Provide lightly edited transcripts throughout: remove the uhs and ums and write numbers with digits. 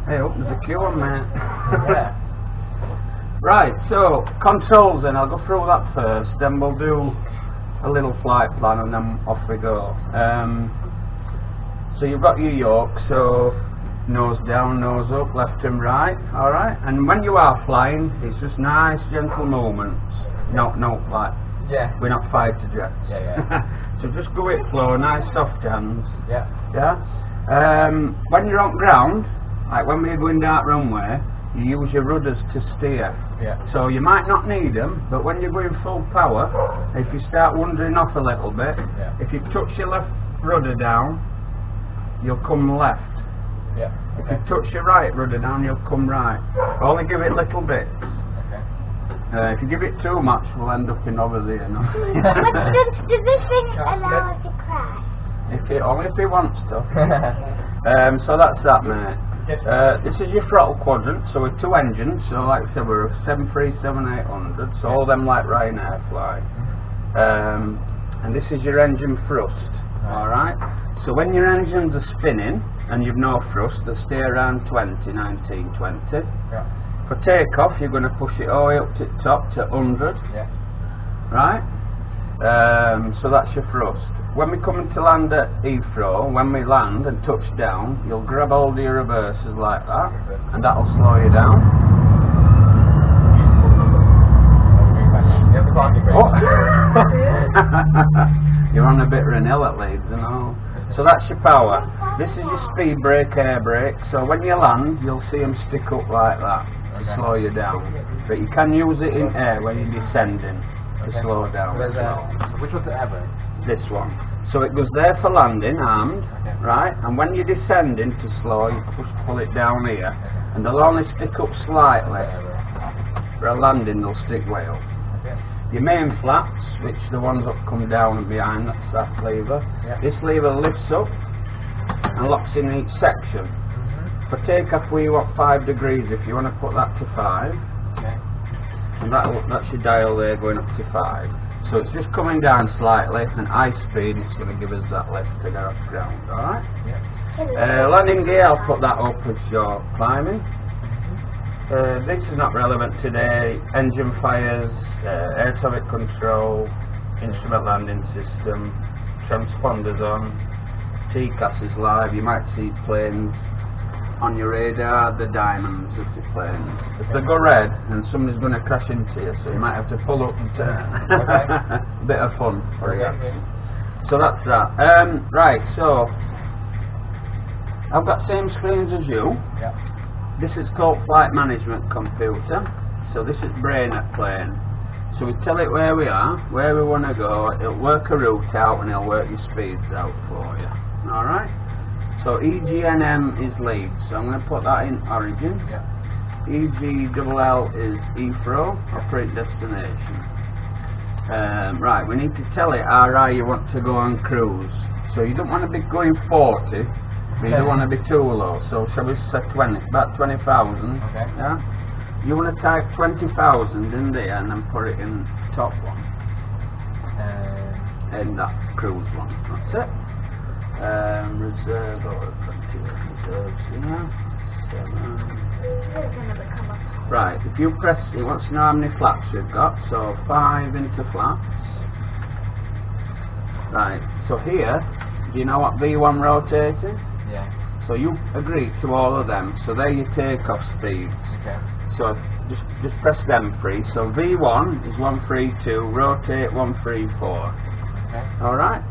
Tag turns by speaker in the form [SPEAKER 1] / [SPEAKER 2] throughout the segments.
[SPEAKER 1] Hey, up there's a queue on, mate.
[SPEAKER 2] Yeah.
[SPEAKER 1] Right, so controls then, I'll go through that first, then we'll do a little flight plan and then off we go. So you've got your yoke, so nose down, nose up, left and right, alright? And when you are flying, it's just nice, gentle movements. No, like,
[SPEAKER 2] Yeah.
[SPEAKER 1] we're not fighter jets.
[SPEAKER 2] Yeah.
[SPEAKER 1] So just go with flow, nice soft hands.
[SPEAKER 2] Yeah.
[SPEAKER 1] Yeah? When you're on ground, like when we're going down runway, you use your rudders to steer.
[SPEAKER 2] Yeah.
[SPEAKER 1] So you might not need them, but when you're going full power, if you start wandering off a little bit,
[SPEAKER 2] Yeah.
[SPEAKER 1] if you touch your left rudder down, you'll come left.
[SPEAKER 2] Yeah.
[SPEAKER 1] If you touch your right rudder down, you'll come right. Only give it little bits.
[SPEAKER 2] Okay.
[SPEAKER 1] If you give it too much, we'll end up in over there. No?
[SPEAKER 3] But does this thing allow us to crash?
[SPEAKER 1] Only if he wants to. So that's that, mate. This is your throttle quadrant, so with two engines, so like I said, we're a 737-800, so all them like Ryanair fly. And this is your engine thrust, alright? So when your engines are spinning, and you've no thrust, they stay around 19, 20.
[SPEAKER 2] Yeah.
[SPEAKER 1] For takeoff, you're going to push it all the way up to the top to 100,
[SPEAKER 2] Yeah.
[SPEAKER 1] right? So that's your thrust. When we come into land at Heathrow, when we land and touch down, you'll grab hold of your reversers like that, and that'll slow you down.
[SPEAKER 2] You have to climb your
[SPEAKER 1] Oh. You're on a bit of an hill at Leeds, you know. So that's your power. This is your speed brake, air brake. So when you land, you'll see them stick up like that to slow you down. But you can use it in air when you're descending to slow down.
[SPEAKER 2] Which one's the air brake?
[SPEAKER 1] This one. So it goes there for landing, armed, right? And when you're descending to slow, you pull it down here, and they'll only stick up slightly. For a landing, they'll stick way up.
[SPEAKER 2] Okay.
[SPEAKER 1] Your main flaps, which the ones that come down and behind, that's that lever.
[SPEAKER 2] Yeah.
[SPEAKER 1] This lever lifts up and locks in each section. For takeoff, we want 5 degrees. If you want to put that to 5,
[SPEAKER 2] Okay.
[SPEAKER 1] and that's your dial there going up to 5. So it's just coming down slightly, and high speed is going to give us that lift to get off ground, alright?
[SPEAKER 2] Yeah.
[SPEAKER 1] Landing gear, I'll put that up as you're climbing. This is not relevant today. Engine fires, air traffic control, instrument landing system, transponders on, TCAS is live. You might see planes on your radar, the diamonds of the planes. If they go red, then somebody's going to crash into you, so you might have to pull up and turn.
[SPEAKER 2] Okay.
[SPEAKER 1] Bit of fun for you.
[SPEAKER 2] Okay.
[SPEAKER 1] So that's that. Right, so I've got same screens as you.
[SPEAKER 2] Yeah.
[SPEAKER 1] This is called flight management computer. So this is brain at plane. So we tell it where we are, where we want to go. It'll work a route out and it'll work your speeds out for you. Alright? So EGNM is Leeds. So I'm going to put that in origin.
[SPEAKER 2] Yeah.
[SPEAKER 1] EGLL is Heathrow, operate destination. Right, we need to tell it how high you want to go on cruise. So you don't want to be going 40, but you don't want to be too low. So shall we say 20, about 20,000?
[SPEAKER 2] Okay.
[SPEAKER 1] Yeah? You want to type 20,000 in there and then put it in top one. In that cruise one. That's it. Reserve or reserves, yeah. 7. Right, if you press, it wants to know how many flaps you've got, so 5 into flaps. Right, so here, do you know what V1 rotating?
[SPEAKER 2] Yeah.
[SPEAKER 1] So you agree to all of them, so they're your takeoff speeds.
[SPEAKER 2] Okay.
[SPEAKER 1] So just press them three. So V1 is 132, rotate 134.
[SPEAKER 2] Okay.
[SPEAKER 1] Alright?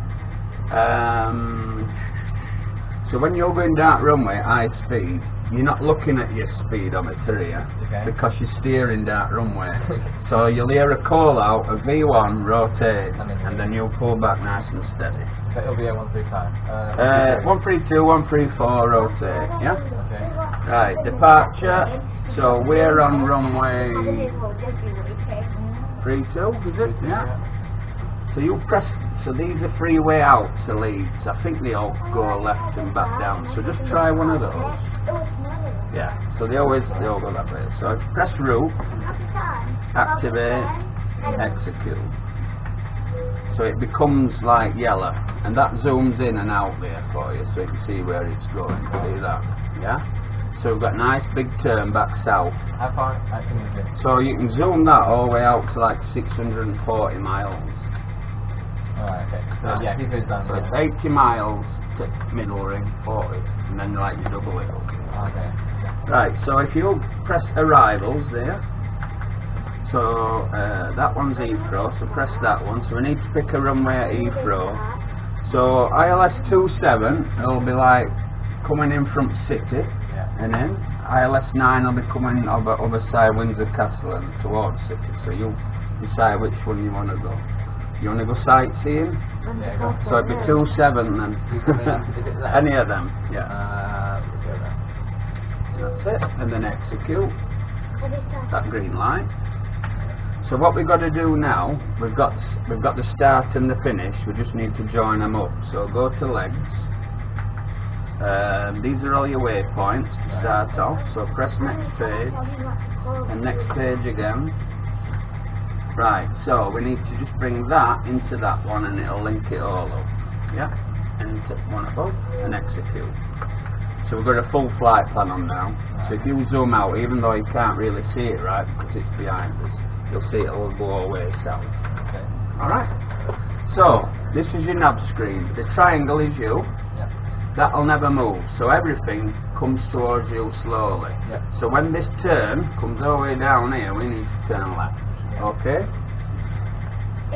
[SPEAKER 1] So when you're going down runway high speed, you're not looking at your speedometer here,
[SPEAKER 2] Okay.
[SPEAKER 1] because you're steering down runway. So you'll hear a call out of V1 rotate, and then you'll pull back nice and steady.
[SPEAKER 2] So it'll be a 135.
[SPEAKER 1] 132, 134 rotate, yeah?
[SPEAKER 2] Okay.
[SPEAKER 1] Right, departure. So we're on runway 32, is it? Yeah. So you press. So these are freeway out to Leeds. I think they all go left and back down. So just try one of those. Yeah. So they all go that way. So press route, activate, execute. So it becomes like yellow, and that zooms in and out there for you, so you can see where it's going. See that? Yeah. So we've got a nice big turn back south.
[SPEAKER 2] How far can you do?
[SPEAKER 1] So you can zoom that all the way out to like 640 miles.
[SPEAKER 2] Alright, okay. So yeah, Heathrow's down
[SPEAKER 1] So
[SPEAKER 2] there.
[SPEAKER 1] it's 80 miles to middle ring, 40, and then like you double it up.
[SPEAKER 2] Okay.
[SPEAKER 1] Right, so if you press arrivals there, so that one's Heathrow, so press that one. So we need to pick a runway at Heathrow. So ILS 27 will be like coming in from City, and then ILS 9 will be coming over other side Windsor Castle and towards City. So you decide which one you want to go. You want to go sightseeing?
[SPEAKER 2] Yeah, go.
[SPEAKER 1] So it'd be 27 then.
[SPEAKER 2] Is it that?
[SPEAKER 1] Any of them, yeah.
[SPEAKER 2] Okay, then.
[SPEAKER 1] That's it, and then execute
[SPEAKER 3] What is that?
[SPEAKER 1] that green light. So what we've got to do now, we've got the start and the finish. We just need to join them up. So go to legs. These are all your waypoints to start off. So press next page and next page again. Right. So we need to just bring that into that one, and it'll link it all up. Yeah. And one above and execute. So we've got a full flight plan on now. So if you zoom out, even though you can't really see it right because it's behind us, you'll see it'll go away south.
[SPEAKER 2] Okay.
[SPEAKER 1] Alright? So, this is your nav screen. The triangle is you.
[SPEAKER 2] Yeah.
[SPEAKER 1] That'll never move. So everything comes towards you slowly.
[SPEAKER 2] Yeah.
[SPEAKER 1] So when this turn comes all the way down here, we need to turn left.
[SPEAKER 2] Yeah.
[SPEAKER 1] Okay?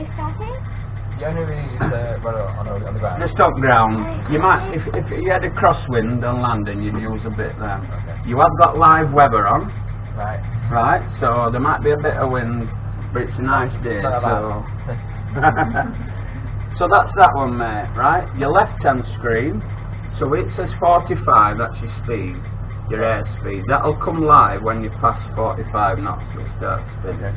[SPEAKER 3] Is that it?
[SPEAKER 2] You only really use the rudder on the ground.
[SPEAKER 1] Just up ground. You might, if you had a crosswind on landing, you'd use a bit there.
[SPEAKER 2] Okay.
[SPEAKER 1] You have got live weather on.
[SPEAKER 2] Right.
[SPEAKER 1] Right, so there might be a bit of wind, but it's a nice day,
[SPEAKER 2] Not
[SPEAKER 1] so...
[SPEAKER 2] bad.
[SPEAKER 1] So that's that one, mate, right? Your left-hand screen, so it says 45, that's your speed, your airspeed. That'll come live when you pass 45 knots, you'll start spinning.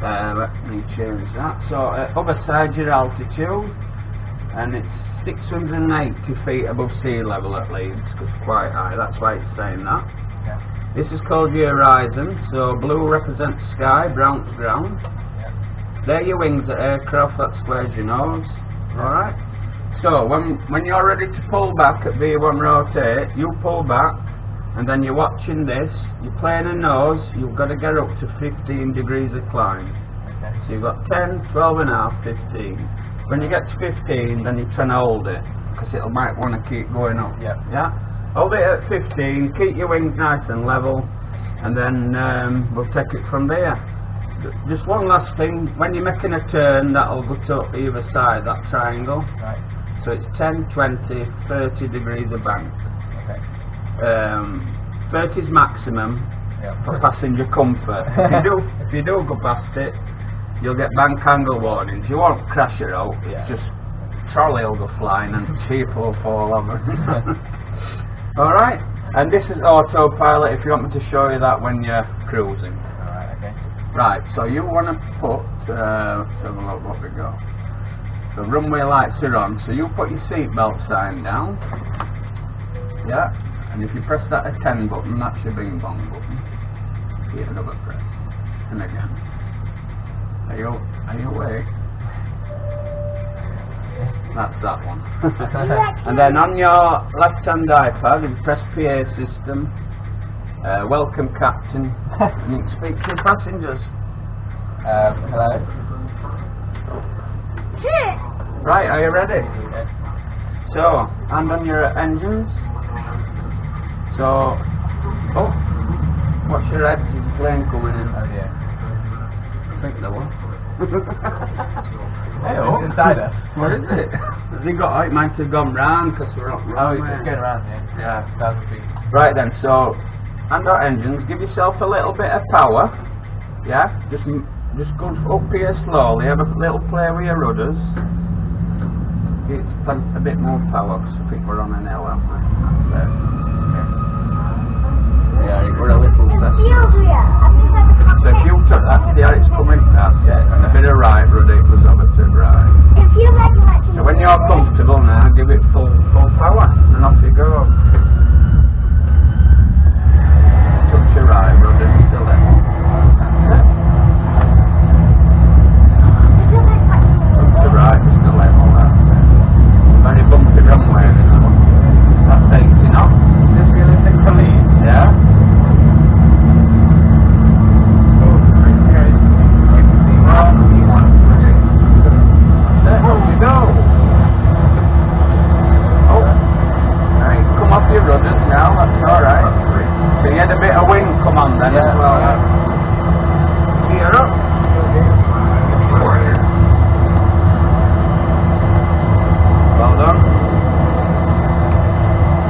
[SPEAKER 1] Let me change that. So, other side, your altitude, and it's 680 feet above sea level at Leeds, because it's quite high, that's why it's saying that.
[SPEAKER 2] Yeah.
[SPEAKER 1] This is called your horizon, so blue represents sky, brown's ground.
[SPEAKER 2] Yeah.
[SPEAKER 1] They're your wings at aircraft, that squares your nose. Alright? So, when you're ready to pull back at V1 rotate, you pull back, and then you're watching this, you're playing a nose, you've got to get up to 15 degrees of climb.
[SPEAKER 2] Okay.
[SPEAKER 1] So you've got 10, 12 and a half, 15. When you get to 15, then you're trying to hold it, because it might want to keep going up.
[SPEAKER 2] Yeah.
[SPEAKER 1] Yeah? Hold it at 15, keep your wings nice and level, and then we'll take it from there. Just one last thing, when you're making a turn, that'll go to either side, that triangle.
[SPEAKER 2] Right.
[SPEAKER 1] So it's 10, 20, 30 degrees of bank.
[SPEAKER 2] Okay.
[SPEAKER 1] 30 is maximum
[SPEAKER 2] Yeah.
[SPEAKER 1] for passenger comfort. If you do go past it, you'll get bank angle warnings. You won't crash it out, it's
[SPEAKER 2] Yeah.
[SPEAKER 1] just trolley will go flying and people will fall over. Alright, and this is autopilot if you want me to show you that when you're cruising.
[SPEAKER 2] Alright, okay.
[SPEAKER 1] Right, so you want to put, let's have a look what we got. The runway lights are on, so you put your seatbelt sign down. Yeah, and if you press that attend button, that's your bing bong button. Give another press, and again. Are you awake? That's that one. And then on your left-hand iPad, you press PA system, welcome captain, and you can speak to your passengers.
[SPEAKER 2] Hello?
[SPEAKER 1] Right, are you ready?
[SPEAKER 2] Yeah.
[SPEAKER 1] So, hand on your engines. So, oh, watch your head, there's a plane coming in.
[SPEAKER 2] Oh dear.
[SPEAKER 1] I think there was.
[SPEAKER 2] Hey, it's inside us.
[SPEAKER 1] What is it? Has he got, it might have gone round because we're up
[SPEAKER 2] Oh, it's
[SPEAKER 1] runway.
[SPEAKER 2] going around, yeah.
[SPEAKER 1] Yeah.
[SPEAKER 2] 1,000 feet.
[SPEAKER 1] Right then, so, hand on engines, give yourself a little bit of power. Yeah, just go up here slowly, have a little play with your rudders. It's a bit more power because I think we're on an L, aren't we? That's it. Yeah, we're a little
[SPEAKER 3] It's
[SPEAKER 1] set.
[SPEAKER 3] Sylvia. I think that's a
[SPEAKER 1] So if you took that, see how it's coming, that's it, and a bit of right rudder, it goes over to right.
[SPEAKER 3] If you like watching
[SPEAKER 1] So when you're comfortable now, give it full power, and off you go. Touch your right rudder to left. That's it.
[SPEAKER 3] If you like watching
[SPEAKER 1] Touch the right, just to level, that's it. Very bumpy runway, you know. That's 80 knots. now, that's alright. So you had a bit of wind come on then as well. Gear up. Well done.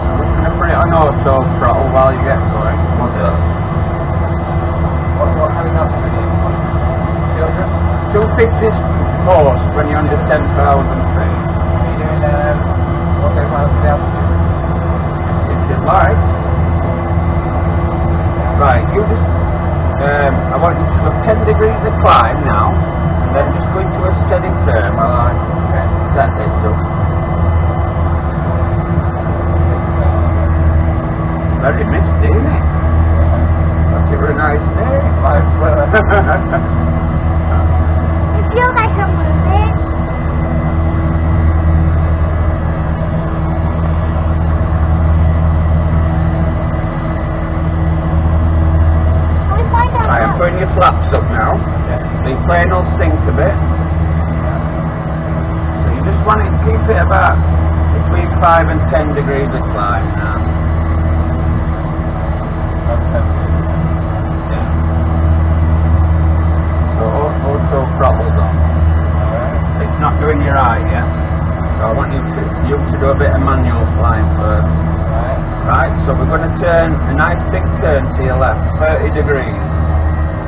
[SPEAKER 1] I'm just going to put it on auto throttle while you get going.
[SPEAKER 2] What's that? What having up to me?
[SPEAKER 1] 250 horse when you're under 10,000 feet.
[SPEAKER 2] Are you doing, what they miles per hour?
[SPEAKER 1] If you'd like. Right, you just, I want you to do 10 degrees of climb now, and then just go into a steady turn while I set this up. Very misty, isn't it? That's a very nice day.
[SPEAKER 3] You feel like I'm moving? Can we find out
[SPEAKER 1] Right, I'm
[SPEAKER 3] how?
[SPEAKER 1] putting your flaps up now. The plane will sink a bit. So you just want to keep it about between 5 and 10 degrees of climb now. So auto throttle's on. It's not doing your eye yet. So I want you to do a bit of manual flying first. Right, so we're going to turn a nice big turn to your left, 30 degrees.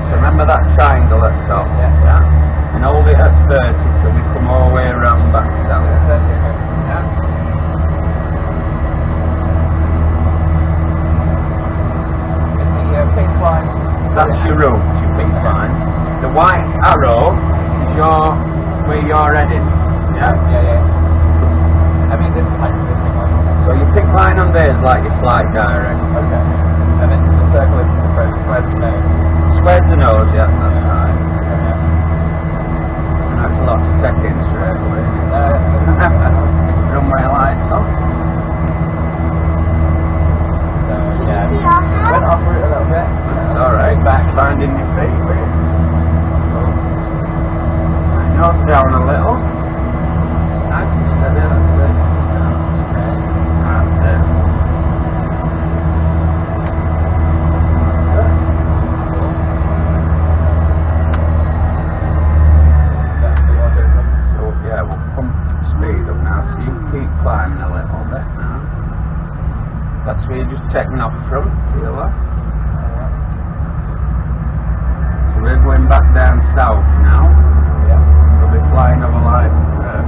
[SPEAKER 1] So remember that triangle at the top? Yeah. And hold it at 30 till we come all the way around back down. Yeah.
[SPEAKER 2] Pink line.
[SPEAKER 1] That's your route, your pink line. The white arrow is where you're heading. Yeah?
[SPEAKER 2] Yeah. I mean, this line.
[SPEAKER 1] So your pink line on there is like your flight direction.
[SPEAKER 2] Okay. And then the circle is the first square to nose.
[SPEAKER 1] Square's the nose, yeah, that's right. And that's a lot to take in straight away. Runway lights on.
[SPEAKER 2] Went off route a little bit.
[SPEAKER 1] That's alright, back finding your feet. Nose down a little. Nice and steady, that's it. That's it. So yeah, we'll pump speed up now, so you keep climbing a little bit now. That's where you're just taking off from, to your left. So we're going back down south now. We'll be flying over like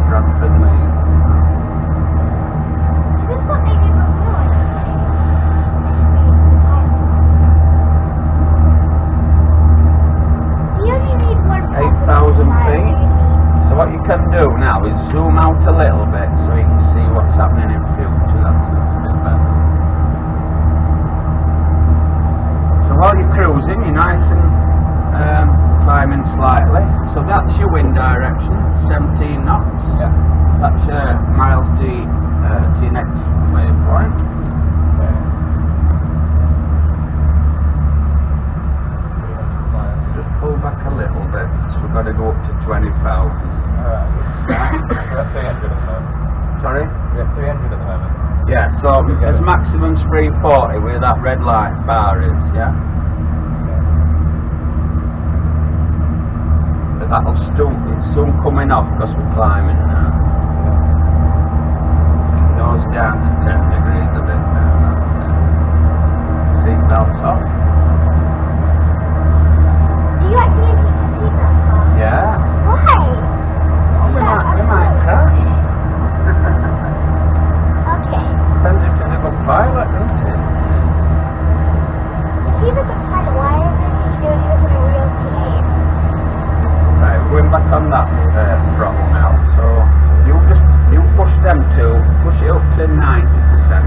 [SPEAKER 1] Bradford and Leeds.
[SPEAKER 3] This is what they did before. You only need one
[SPEAKER 1] 8,000 feet. So what you can do now is zoom out a little bit so you can see what's happening in future. That's a bit better. So while you're cruising, you're nice and climbing slightly. So that's your wind direction, 17 knots.
[SPEAKER 2] Yeah.
[SPEAKER 1] That's miles to your next waypoint. Just pull back a little bit, so we've got to go up to 20,000.
[SPEAKER 2] Alright. We're at 300 at the moment.
[SPEAKER 1] Sorry?
[SPEAKER 2] We're at 300 at the moment.
[SPEAKER 1] Yeah, so as maximum's 340 where that red light bar is, yeah? But it's soon coming off because we're climbing now. Nose down to 10 degrees a bit now, that's it. Seatbelts off.
[SPEAKER 3] Do you actually keep the seatbelt on?
[SPEAKER 1] Yeah.
[SPEAKER 3] Why?
[SPEAKER 1] Oh, we might crash.
[SPEAKER 3] Okay.
[SPEAKER 1] Depends if you're a good pilot, doesn't it?
[SPEAKER 3] If he's a good pilot, why isn't he doing this in a real plane?
[SPEAKER 1] Right, we're going back on that throttle now. So you push it up to 90%.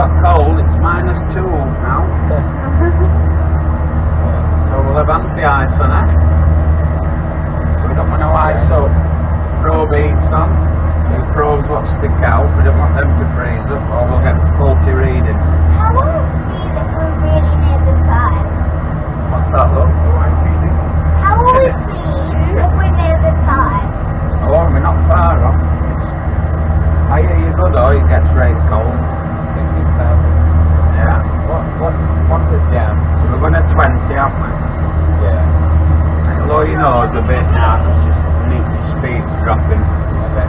[SPEAKER 1] got cold, it's -2 now. So we'll have anti-ice on it. So we don't want to ice up. Probe heats on. We probe what stick out. We don't want them to freeze up or we'll get faulty reading.
[SPEAKER 3] How will we see that we're really near the side?
[SPEAKER 1] What's that, look?
[SPEAKER 3] How will we see if we're near the side?
[SPEAKER 1] Oh, we're not far off. I hear you go though, it gets very cold.
[SPEAKER 2] 16,000.
[SPEAKER 1] Yeah.
[SPEAKER 2] What's it down?
[SPEAKER 1] So we're going to 20, aren't we?
[SPEAKER 2] Yeah.
[SPEAKER 1] And lower your nose a bit now, just need the speed dropping.
[SPEAKER 2] Okay.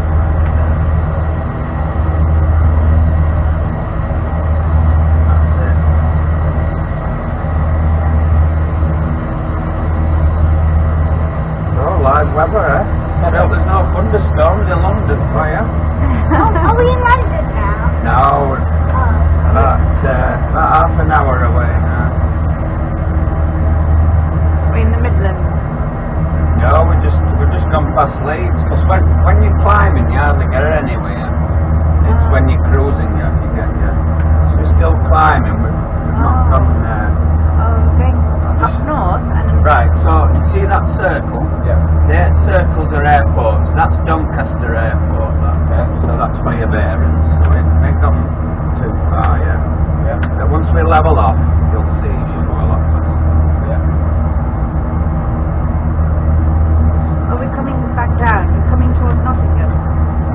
[SPEAKER 1] That's it. Oh, live weather, eh? Well, there's no thunderstorms in London for you.
[SPEAKER 3] Are we in London now?
[SPEAKER 1] No, we're
[SPEAKER 3] Oh.
[SPEAKER 1] about half an hour away now.
[SPEAKER 4] We're in the Midlands.
[SPEAKER 1] No, we're just gone past Leeds. Because when you're climbing, you hardly get anywhere. It's when you're cruising you get there. So we're still climbing, we've not gone there.
[SPEAKER 4] Oh, going up north and
[SPEAKER 1] Right, so you see that circle?
[SPEAKER 2] Yeah.
[SPEAKER 1] Their circles are airports. That's Doncaster Airport. That. So that's where your bearings. So we've gone too far, yeah.
[SPEAKER 2] Yeah.
[SPEAKER 1] But once we level off, you'll see you go a lot faster.
[SPEAKER 2] Yeah.
[SPEAKER 4] are we coming back down? You're coming towards Nottingham?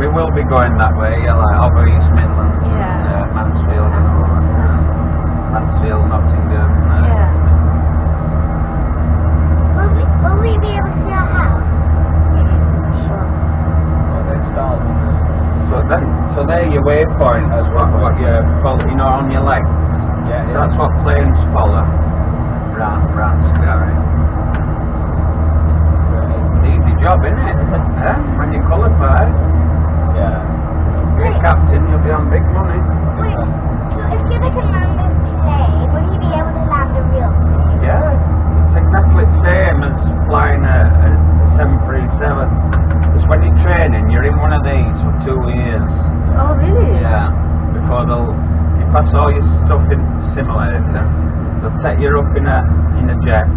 [SPEAKER 1] We will be going that way, yeah, like over East Midlands,
[SPEAKER 4] Yeah.
[SPEAKER 1] Mansfield and all that. Mansfield, Nottingham.
[SPEAKER 4] Yeah.
[SPEAKER 3] Will we be able to see our house?
[SPEAKER 4] Sure.
[SPEAKER 2] Well, they start.
[SPEAKER 1] So there your waypoint. That's what you follow, you know, on your leg.
[SPEAKER 2] Yeah.
[SPEAKER 1] So that's what planes follow. Round sky. Easy job, isn't it? Yeah, when you qualify,
[SPEAKER 2] Yeah.
[SPEAKER 1] you're a captain, you'll be on big money.
[SPEAKER 3] Wait, so if you can land this plane, will you be able to land a real plane?
[SPEAKER 1] Yeah, it's exactly the same as flying a 737. Because when you're training, you're in one of these for 2 years.
[SPEAKER 4] Oh, really?
[SPEAKER 1] Yeah, before you pass all your stuff in the simulator. They'll set you up in a jet.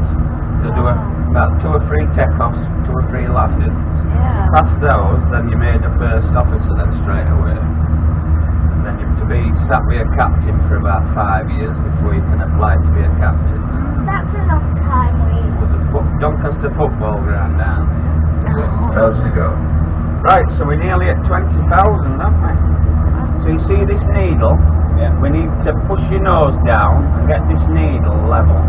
[SPEAKER 1] They'll do about 2 or 3 takeoffs, 2 or 3 landings.
[SPEAKER 4] Yeah.
[SPEAKER 1] Past those, then you made a first officer then straight away. And then you have to be sat with a captain for about 5 years before you can apply to be a captain.
[SPEAKER 3] That's enough time, really.
[SPEAKER 1] There's a Doncaster football ground down there.
[SPEAKER 4] Oh.
[SPEAKER 1] How's it go? Right, so we're nearly at 20,000, aren't we? So you see this needle?
[SPEAKER 2] Yeah.
[SPEAKER 1] We need to push your nose down and get this needle level.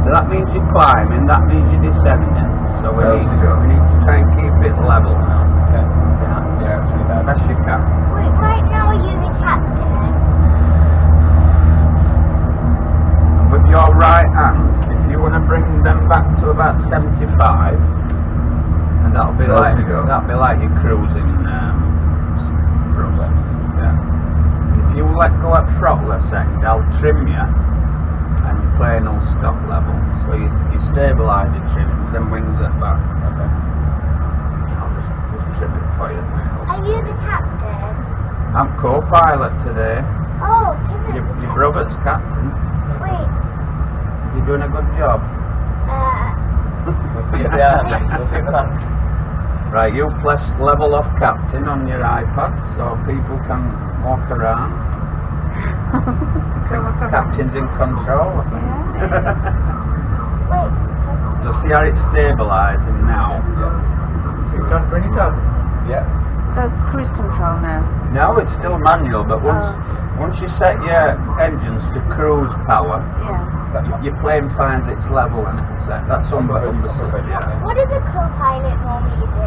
[SPEAKER 1] So that means you're climbing, that means you're descending. So we need to try and keep it level now.
[SPEAKER 2] Okay.
[SPEAKER 1] Yeah.
[SPEAKER 2] Yeah, actually that.
[SPEAKER 1] Best you can.
[SPEAKER 3] Wait, right now we're using captain.
[SPEAKER 1] And with your right hand, if you want to bring them back to about 75, and that'll be like your cruising thrust. Yeah. And if you let go at throttle a second, I'll trim you, and your plane will stop level. So you stabilise your trim, then wings it back.
[SPEAKER 2] Okay.
[SPEAKER 1] I'll just trim it for you.
[SPEAKER 3] Are you the captain?
[SPEAKER 1] I'm co-pilot today.
[SPEAKER 3] Oh, give it.
[SPEAKER 1] Your brother's captain.
[SPEAKER 3] Wait,
[SPEAKER 1] You're doing a good job.
[SPEAKER 2] We'll see if they are. We'll see if they are.
[SPEAKER 1] Right, you press level off captain on your iPad so people can walk around. Captain's in control.
[SPEAKER 3] wait.
[SPEAKER 1] So see how it's stabilising now.
[SPEAKER 2] You can't bring it up. Yeah.
[SPEAKER 4] That's cruise control now.
[SPEAKER 1] No, it's still manual, but once you set your engines to cruise power,
[SPEAKER 4] Yeah.
[SPEAKER 1] your plane finds its level and it's set. That's understood, yeah.
[SPEAKER 3] What does a co-pilot normally do?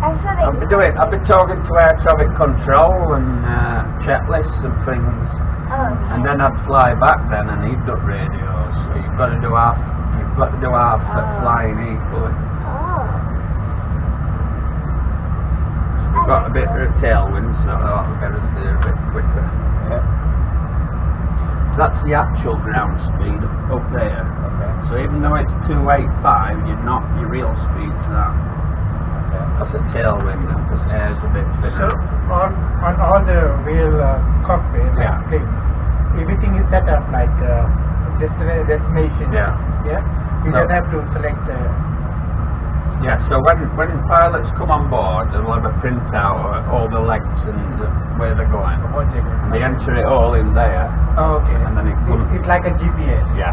[SPEAKER 3] I'm sure they
[SPEAKER 1] I've been talking to air traffic control and checklists and things,
[SPEAKER 3] Oh,
[SPEAKER 1] and then I'd fly back then and he'd do radios. So you've got to do half at flying equally.
[SPEAKER 3] oh.
[SPEAKER 1] We've got a bit of a tailwind, so that'll get us there a bit quicker.
[SPEAKER 2] Yeah.
[SPEAKER 1] That's the actual ground speed up there.
[SPEAKER 2] Okay.
[SPEAKER 1] So even though it's 285, you're not your real speed's that.
[SPEAKER 2] Okay.
[SPEAKER 1] That's a tailwind, because air's a bit thinner.
[SPEAKER 2] on all the real cockpit
[SPEAKER 1] Yeah.
[SPEAKER 2] planes, everything is set up like destination.
[SPEAKER 1] Yeah.
[SPEAKER 2] Yeah. You
[SPEAKER 1] No.
[SPEAKER 2] don't have to select.
[SPEAKER 1] Yeah, so when pilots come on board, they'll have a printout of all the legs and where they're going. And they enter it all in there,
[SPEAKER 2] Oh, okay.
[SPEAKER 1] and then it comes.
[SPEAKER 2] It's like a GPS.
[SPEAKER 1] Yeah.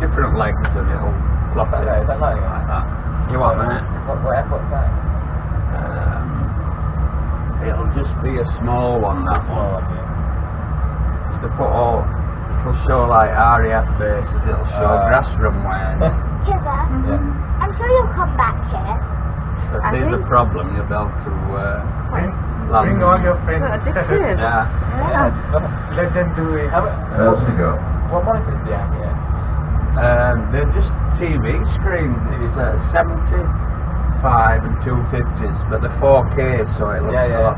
[SPEAKER 1] Different legs, and it'll plot it
[SPEAKER 5] Is that like
[SPEAKER 1] that. You want that?
[SPEAKER 5] what airport's that?
[SPEAKER 1] It'll just be a small one, that one. Just to put all. It'll show like RAF bases. It'll show grass runways.
[SPEAKER 3] Hither.
[SPEAKER 5] Yeah.
[SPEAKER 3] I'm sure you'll come back here.
[SPEAKER 1] If
[SPEAKER 4] I
[SPEAKER 1] there's a
[SPEAKER 4] think-
[SPEAKER 1] problem, you'll be able to
[SPEAKER 2] Bring,
[SPEAKER 1] land.
[SPEAKER 2] bring all your friends.
[SPEAKER 4] So addicted.
[SPEAKER 1] Yeah.
[SPEAKER 4] Yeah.
[SPEAKER 2] Let them do it.
[SPEAKER 1] Else to go.
[SPEAKER 5] What monitors do you have here?
[SPEAKER 1] They're just TV screens. It's 75 and 250s, but they're 4K, so it looks
[SPEAKER 5] Yeah, yeah.
[SPEAKER 1] a lot.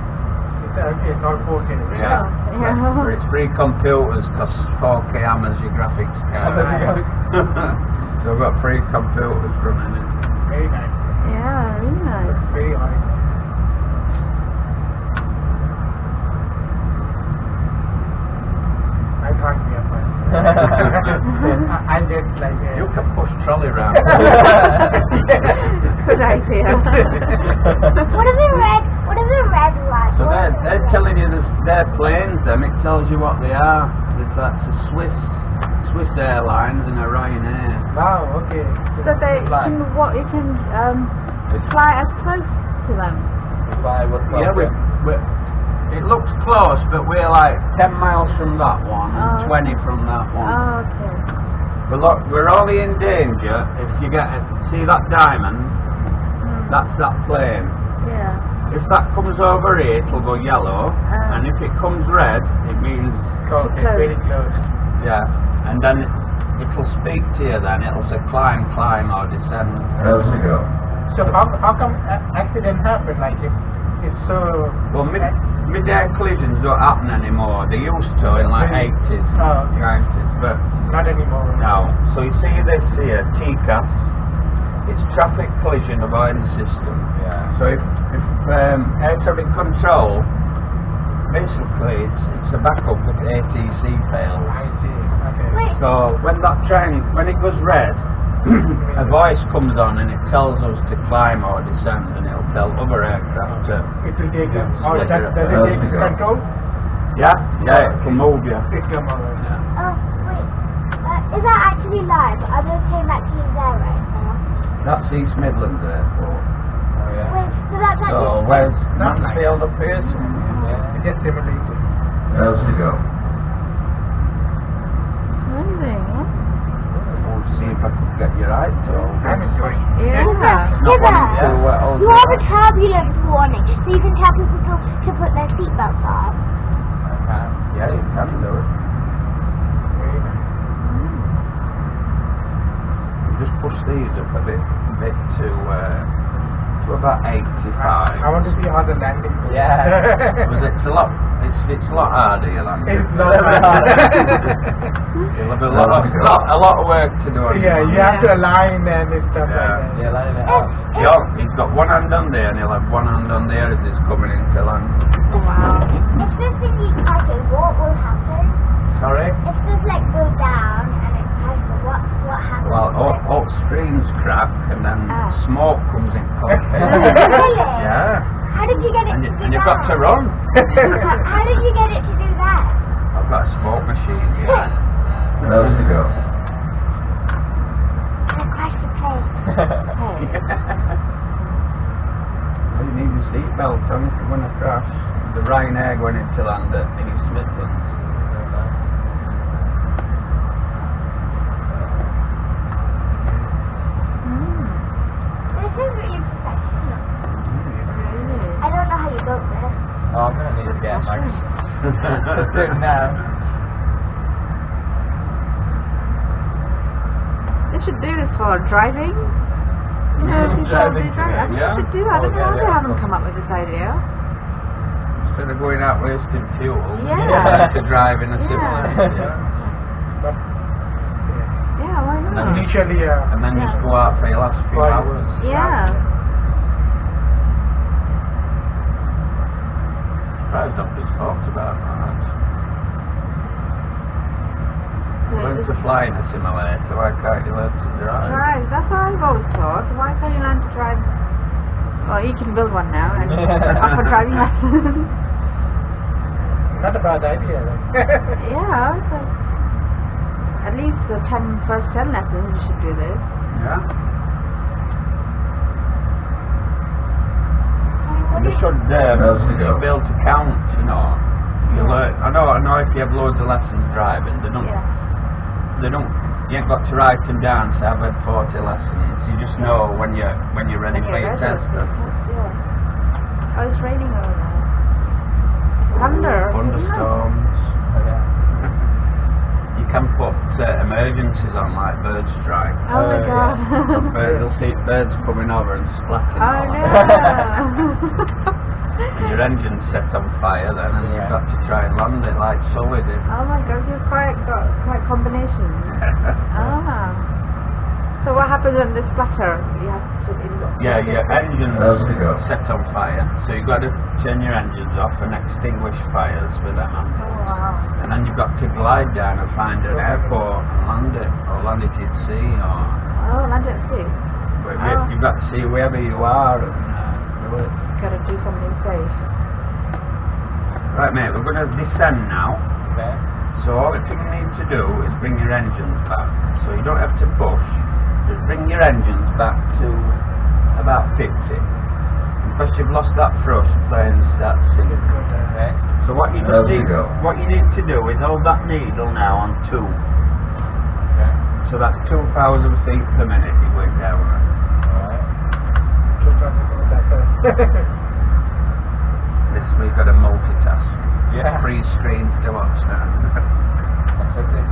[SPEAKER 2] It's not 4K.
[SPEAKER 1] Yeah.
[SPEAKER 4] Yeah.
[SPEAKER 1] But it's free computers because 4K hammers your graphics card. So I've got free computers running it.
[SPEAKER 2] Very nice.
[SPEAKER 4] Yeah, really nice.
[SPEAKER 2] Very nice. I can't be a fan. I'm just like
[SPEAKER 1] You can push trolley around.
[SPEAKER 4] Good idea.
[SPEAKER 3] What are the red lights?
[SPEAKER 1] So they're telling you they're planes, them. It tells you what they are. That's a Swiss Airlines and a Ryanair.
[SPEAKER 2] wow, okay.
[SPEAKER 4] So they can you can fly as close to them.
[SPEAKER 1] Yeah, it looks close, but we're like 10 miles from that one and
[SPEAKER 4] Oh.
[SPEAKER 1] 20 from that one.
[SPEAKER 4] Oh, okay.
[SPEAKER 1] But look, we're only in danger if you see that diamond. That's that plane.
[SPEAKER 4] Yeah.
[SPEAKER 1] If that comes over here, it'll go yellow, and if it comes red, it means
[SPEAKER 2] Close, it's very close.
[SPEAKER 1] yeah. And then it'll speak to you. Then it'll say climb, or descend.
[SPEAKER 2] So how come accident happen? Like it's so.
[SPEAKER 1] Well, mid-air collisions don't happen anymore. They used to in like 80s,
[SPEAKER 2] Oh, okay.
[SPEAKER 1] 90s, but
[SPEAKER 2] Not anymore.
[SPEAKER 1] no. So you see this here, TCAS. It's traffic collision avoidance system.
[SPEAKER 5] Yeah.
[SPEAKER 1] So if air traffic control, basically it's a backup if ATC fails.
[SPEAKER 2] I see. Okay.
[SPEAKER 3] Wait,
[SPEAKER 1] So when it goes red, a voice comes on and it tells us to climb or descend, and it'll tell other aircraft to.
[SPEAKER 2] It will take you.
[SPEAKER 1] Yeah.
[SPEAKER 2] Or does it take control?
[SPEAKER 1] Yeah, it'll move you.
[SPEAKER 2] It come over.
[SPEAKER 3] wait. Is that actually live? Are they saying that to you there right now?
[SPEAKER 1] That's East Midlands Airport.
[SPEAKER 5] Oh yeah.
[SPEAKER 3] Wait, so that's
[SPEAKER 1] So
[SPEAKER 3] actually.
[SPEAKER 1] where's
[SPEAKER 2] That's
[SPEAKER 1] Mansfield up here?
[SPEAKER 2] It's just simulated.
[SPEAKER 1] Else to go.
[SPEAKER 4] Amazing.
[SPEAKER 1] We'll see if I can get you right. So.
[SPEAKER 2] I'm enjoying.
[SPEAKER 4] Yeah.
[SPEAKER 3] Hither, you have a turbulence warning, so you can tell people to put their seatbelts on.
[SPEAKER 1] Yeah, you can do it.
[SPEAKER 2] Very nice.
[SPEAKER 1] Just push these up a bit to about 85.
[SPEAKER 2] I want to see how the landing goes.
[SPEAKER 5] Yeah.
[SPEAKER 1] But it's a lot harder, you land.
[SPEAKER 2] It's not hard.
[SPEAKER 1] You'll have a lot of work to do on
[SPEAKER 2] Yeah,
[SPEAKER 1] your
[SPEAKER 2] you have to align and stuff
[SPEAKER 1] Yeah.
[SPEAKER 2] like that.
[SPEAKER 5] Yeah, lining it up.
[SPEAKER 1] He's got one hand on there and he'll have one hand on there as he's coming into land.
[SPEAKER 4] Wow.
[SPEAKER 3] If this thing is crashes, what will happen?
[SPEAKER 1] Sorry?
[SPEAKER 3] If this like goes down and it crashes, what happens?
[SPEAKER 1] Well, all screens crack and then smoke comes in cockpit.
[SPEAKER 3] Really?
[SPEAKER 1] Yeah.
[SPEAKER 3] How did you get it to do
[SPEAKER 1] And you've got to
[SPEAKER 3] that?
[SPEAKER 1] run.
[SPEAKER 3] How did you get it to do that?
[SPEAKER 1] I've got a smoke machine here.
[SPEAKER 3] Can I crash the plane?
[SPEAKER 1] Well, you need your seatbelt on if you want to crash. The Ryanair going into land at East Midlands.
[SPEAKER 3] This is really professional. I don't know how you built this.
[SPEAKER 5] Oh, I'm gonna need to get my suit now.
[SPEAKER 4] They should do this for driving. You know, people
[SPEAKER 5] Driving,
[SPEAKER 4] do driving. I think
[SPEAKER 1] yeah.
[SPEAKER 4] they should do. I don't know how they
[SPEAKER 5] yeah,
[SPEAKER 4] haven't come up with this idea.
[SPEAKER 1] Instead of going out wasting fuel,
[SPEAKER 4] Yeah.
[SPEAKER 1] to drive in a
[SPEAKER 4] Yeah.
[SPEAKER 1] simulator.
[SPEAKER 2] But
[SPEAKER 4] Yeah, why not?
[SPEAKER 2] initially,
[SPEAKER 1] And then just go out for your last few
[SPEAKER 2] Right.
[SPEAKER 1] hours.
[SPEAKER 4] Yeah.
[SPEAKER 1] surprised nobody's talked about that. Learn to fly in a simulator, why can't you learn to drive?
[SPEAKER 4] Right, that's what I've always thought. Why can't you learn to drive? Well, you can build one now and offer driving lessons.
[SPEAKER 2] Not a bad idea then.
[SPEAKER 4] Yeah, so at least the first 10 lessons you should do this.
[SPEAKER 1] Yeah. You should be able to count, you know. You learn, I know if you have loads of lessons driving, you ain't got to write them down to have had 40 lessons. You just know when you're ready for your test.
[SPEAKER 4] Yeah. Oh, it's raining over there.
[SPEAKER 1] Thunderstorms. You can put emergencies on, like bird strike.
[SPEAKER 4] Oh my god.
[SPEAKER 1] You'll see birds coming over and splatting.
[SPEAKER 4] Oh no.
[SPEAKER 1] And your engine's set on fire then, and you've got to try and land it like Sully did.
[SPEAKER 4] Oh my god, you've got quite combinations. So what happens when they splatter? You have to
[SPEAKER 1] your engine's set on fire, so you've got to turn your engines off and extinguish fires with them on.
[SPEAKER 4] Oh wow.
[SPEAKER 1] And then you've got to glide down and find an airport and land it, or land it at sea, or...
[SPEAKER 4] Oh, land it at sea.
[SPEAKER 1] You've got to see wherever you are and do it.
[SPEAKER 4] Got to do something safe.
[SPEAKER 1] Right mate, we're going to descend now.
[SPEAKER 5] Okay.
[SPEAKER 1] So all the thing you need to do is bring your engines back. So you don't have to push, just bring your engines back to about 50. And because you've lost that thrust, plane starts sinking.
[SPEAKER 5] Okay.
[SPEAKER 1] So what you need to do is hold that needle now on 2.
[SPEAKER 5] Okay.
[SPEAKER 1] So that's 2,000 feet per minute you're going down at.
[SPEAKER 5] Alright.
[SPEAKER 1] This we've got a multitask.
[SPEAKER 5] Yeah.
[SPEAKER 1] 3 screens to watch now.
[SPEAKER 5] That's okay.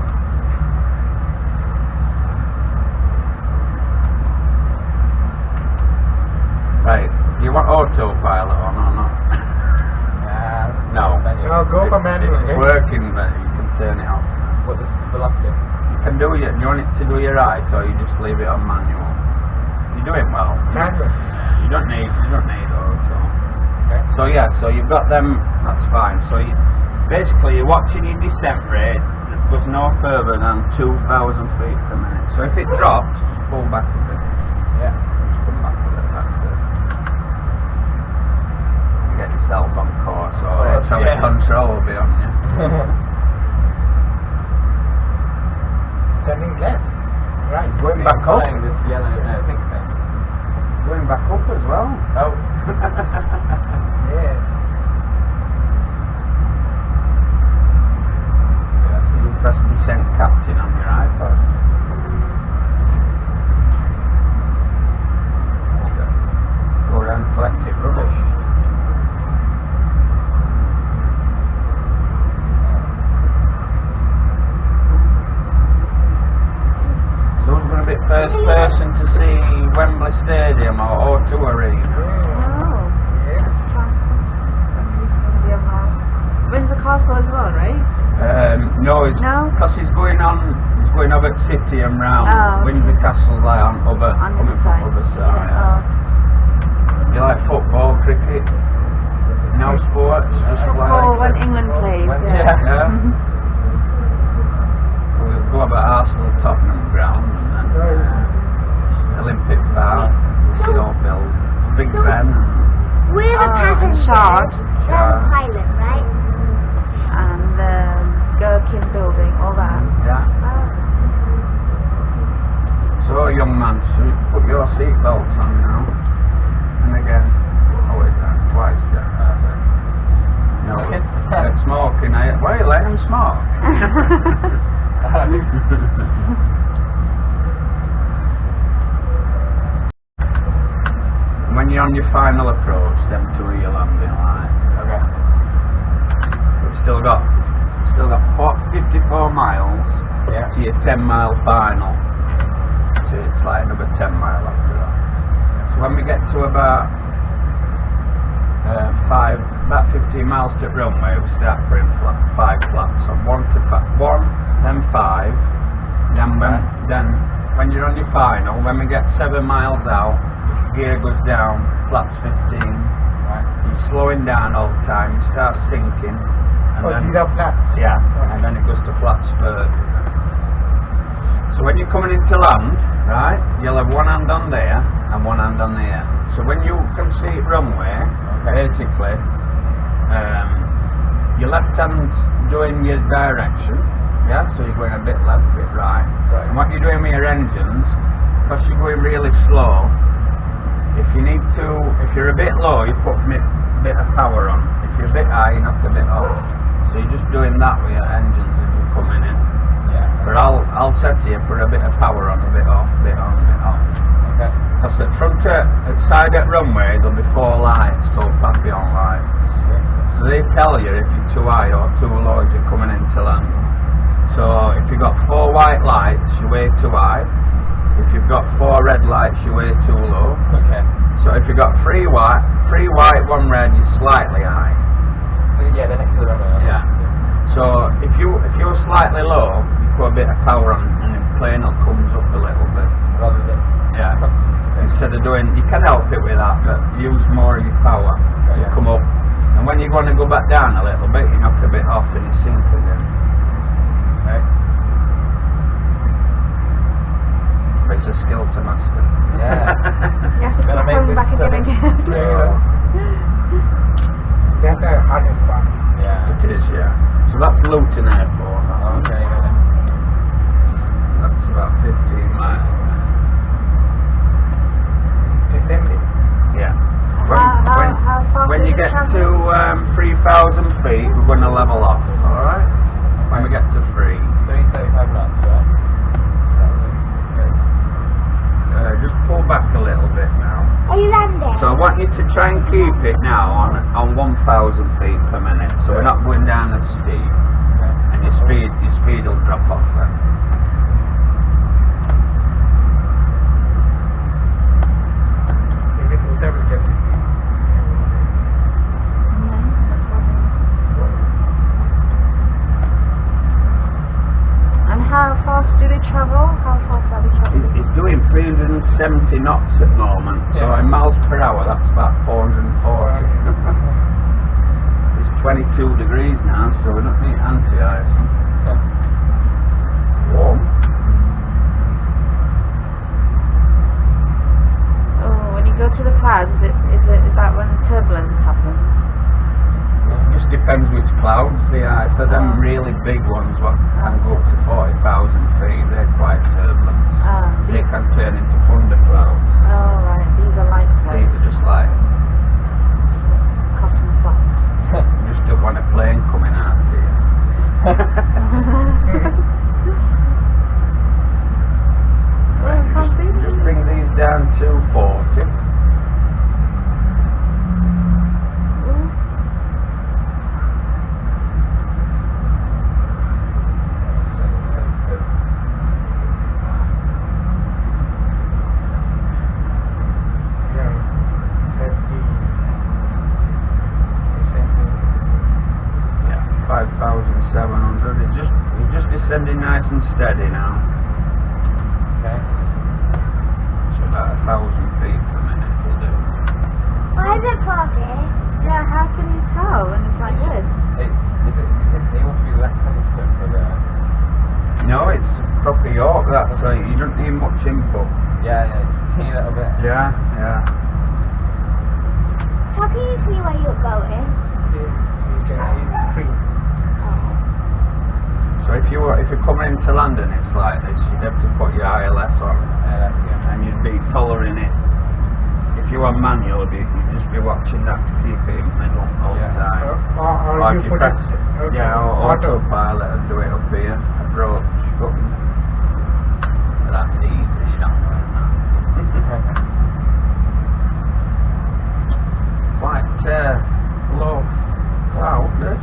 [SPEAKER 1] Right, do you want autopilot on or not? No.
[SPEAKER 2] No, go for manual.
[SPEAKER 1] It's working, but you can turn it off.
[SPEAKER 5] What is velocity?
[SPEAKER 1] You can do it. You want it to do your right, or you just leave it on manual. You're doing well.
[SPEAKER 2] Manual.
[SPEAKER 1] You don't need auto.
[SPEAKER 5] Okay.
[SPEAKER 1] So yeah, so you've got them. That's fine. So basically, you're watching your descent rate that goes no further than 2,000 feet per minute. So if it drops, just pull back a bit.
[SPEAKER 5] Yeah.
[SPEAKER 1] Just come back a bit. That's it. Get yourself on course, or traffic control will be on you.
[SPEAKER 2] Turning left. Right.
[SPEAKER 1] Going back up.
[SPEAKER 5] This yellow, pink thing.
[SPEAKER 1] Going back up as well.
[SPEAKER 5] Oh.
[SPEAKER 2] Yeah.
[SPEAKER 1] So you press descent captain on your iPad. Go around collecting rubbish. So who's going to be first person to see Wembley Stadium or O2 Arena?
[SPEAKER 4] Oh.
[SPEAKER 2] Yeah.
[SPEAKER 4] Windsor Castle as well, right?
[SPEAKER 1] No, it's
[SPEAKER 4] No?
[SPEAKER 1] because he's going over to City and round.
[SPEAKER 4] Oh, okay.
[SPEAKER 1] Windsor Castle like on
[SPEAKER 4] On the
[SPEAKER 1] coming
[SPEAKER 4] side.
[SPEAKER 1] from other side.
[SPEAKER 4] Oh.
[SPEAKER 1] You like football, cricket? No sports? Just
[SPEAKER 4] Football
[SPEAKER 1] like
[SPEAKER 4] when England plays,
[SPEAKER 1] yeah.
[SPEAKER 4] yeah.
[SPEAKER 1] We'll go over Arsenal Tottenham ground and then Olympic Park, which you don't build. Big Ben.
[SPEAKER 3] We're the passengers.
[SPEAKER 4] Shard.
[SPEAKER 3] They're the pilot, right?
[SPEAKER 4] And the Gherkin building, all that.
[SPEAKER 1] Yeah. So young man, so you put your seatbelts on now. And again. Oh wait, twice. No, it's smoking. Why are you letting him smoke? When you're on your final approach, them two are your landing line.
[SPEAKER 5] Okay.
[SPEAKER 1] We've still got 54 miles to your 10-mile final. So it's like another 10 mile after that. So when we get to about 15 miles to runway, we start putting 5 flaps. So 1, then 5, then when you're on your final, when we get 7 miles out, gear goes down, flaps 15,
[SPEAKER 5] Right.
[SPEAKER 1] you slowing down all the time, it starts sinking, and
[SPEAKER 2] Oh,
[SPEAKER 1] then
[SPEAKER 2] these are flat.
[SPEAKER 1] yeah, and then it goes to flat spurt. So when you're coming into land, right, you'll have one hand on there and one hand on there. So when you can see runway, basically, your left hand's doing your direction, yeah, so you're going a bit left, bit right. And what you're doing with your engines, because you're going really slow, if you're a bit low, you put a bit of power on. If you're a bit high, you knock a bit off. So you're just doing that with your engines as you're coming in.
[SPEAKER 5] Yeah.
[SPEAKER 1] But I'll set you for a bit of power on, a bit off, bit on, a bit off.
[SPEAKER 5] Okay.
[SPEAKER 1] Because at front at side at runway there'll be 4 lights called papillon lights. So they tell you if you're too high or too low as you're coming into land. So if you've got 4 white lights, you're way too high. If you've got 4 red lights, you're way too low.
[SPEAKER 5] Okay.
[SPEAKER 1] So if you've got 3 white, 1 red, you're slightly high.
[SPEAKER 5] Yeah, they're next to the runway.
[SPEAKER 1] Yeah. So if you're slightly low, you put a bit of power on and the plane will comes up a little bit.
[SPEAKER 5] Rather than.
[SPEAKER 1] Yeah. Instead of you can help it with that, but use more of your power to come up. And when you're going to go back down a little bit, you knock a bit off and you sink again.
[SPEAKER 5] Okay.
[SPEAKER 1] But it's a skill to master.
[SPEAKER 5] Yeah.
[SPEAKER 4] You have to keep
[SPEAKER 5] Gotta make
[SPEAKER 4] going
[SPEAKER 5] this
[SPEAKER 4] back again and again.
[SPEAKER 2] That's the hardest part.
[SPEAKER 5] Yeah.
[SPEAKER 1] It is, yeah. So that's Luton Airport.
[SPEAKER 5] Okay.
[SPEAKER 1] That's about 15 miles.
[SPEAKER 2] Assembly.
[SPEAKER 1] Yeah.
[SPEAKER 4] How far
[SPEAKER 1] When
[SPEAKER 4] do
[SPEAKER 1] you
[SPEAKER 4] you
[SPEAKER 1] get
[SPEAKER 4] travel?
[SPEAKER 1] to 3,000 feet, we're going to level off. Alright? When we get to 3.
[SPEAKER 5] 335 knots, right?
[SPEAKER 1] Just pull back a little bit now.
[SPEAKER 3] Are you landing?
[SPEAKER 1] So I want you to try and keep it now on 1,000 feet per minute. So we're not going down as steep. And your speed will drop off then.
[SPEAKER 2] If it's stable, just
[SPEAKER 4] And how fast do they travel? How fast are they traveling?
[SPEAKER 1] It's doing 370 knots at the moment. So
[SPEAKER 5] Yeah.
[SPEAKER 1] in miles per hour, that's about 440. It's 22 degrees now, so we don't need anti-ice. Warm.
[SPEAKER 4] Oh, when you go to the clouds, is that when turbulence happens?
[SPEAKER 1] It just depends which clouds they are. So them really big ones, what can go up to 40,000 feet, they're quite turbulent. They can turn into thunderclouds.
[SPEAKER 4] Oh, right. These are light
[SPEAKER 1] These
[SPEAKER 4] clouds.
[SPEAKER 1] are just like,
[SPEAKER 4] Cotton soft.
[SPEAKER 1] you just don't want a plane coming out to you. Right, just bring these down to 40. Yeah, 5,700. It's just descending nice and steady now.
[SPEAKER 5] Okay.
[SPEAKER 1] So about 1,000 feet per minute will do.
[SPEAKER 3] Why is it foggy?
[SPEAKER 4] Yeah, how can you tell when it's like this?
[SPEAKER 5] It must be left-handed stuff for the.
[SPEAKER 1] No, it's proper York, that, so you don't need much input.
[SPEAKER 5] Yeah, just a teeny little bit.
[SPEAKER 1] Yeah, yeah.
[SPEAKER 3] How can you see where you're going?
[SPEAKER 2] you can see the tree.
[SPEAKER 1] So if you're coming into London, it's like this. You'd have to put your ILS on, and you'd be following it. If you are manual, you'd just be watching that to keep it in the middle all the time.
[SPEAKER 2] Or
[SPEAKER 1] If
[SPEAKER 2] you
[SPEAKER 1] you
[SPEAKER 2] put
[SPEAKER 1] press
[SPEAKER 2] it.
[SPEAKER 1] yeah, or autopilot will do it up here. Approach button. That's easy, shot like that. Quite low cloud, this.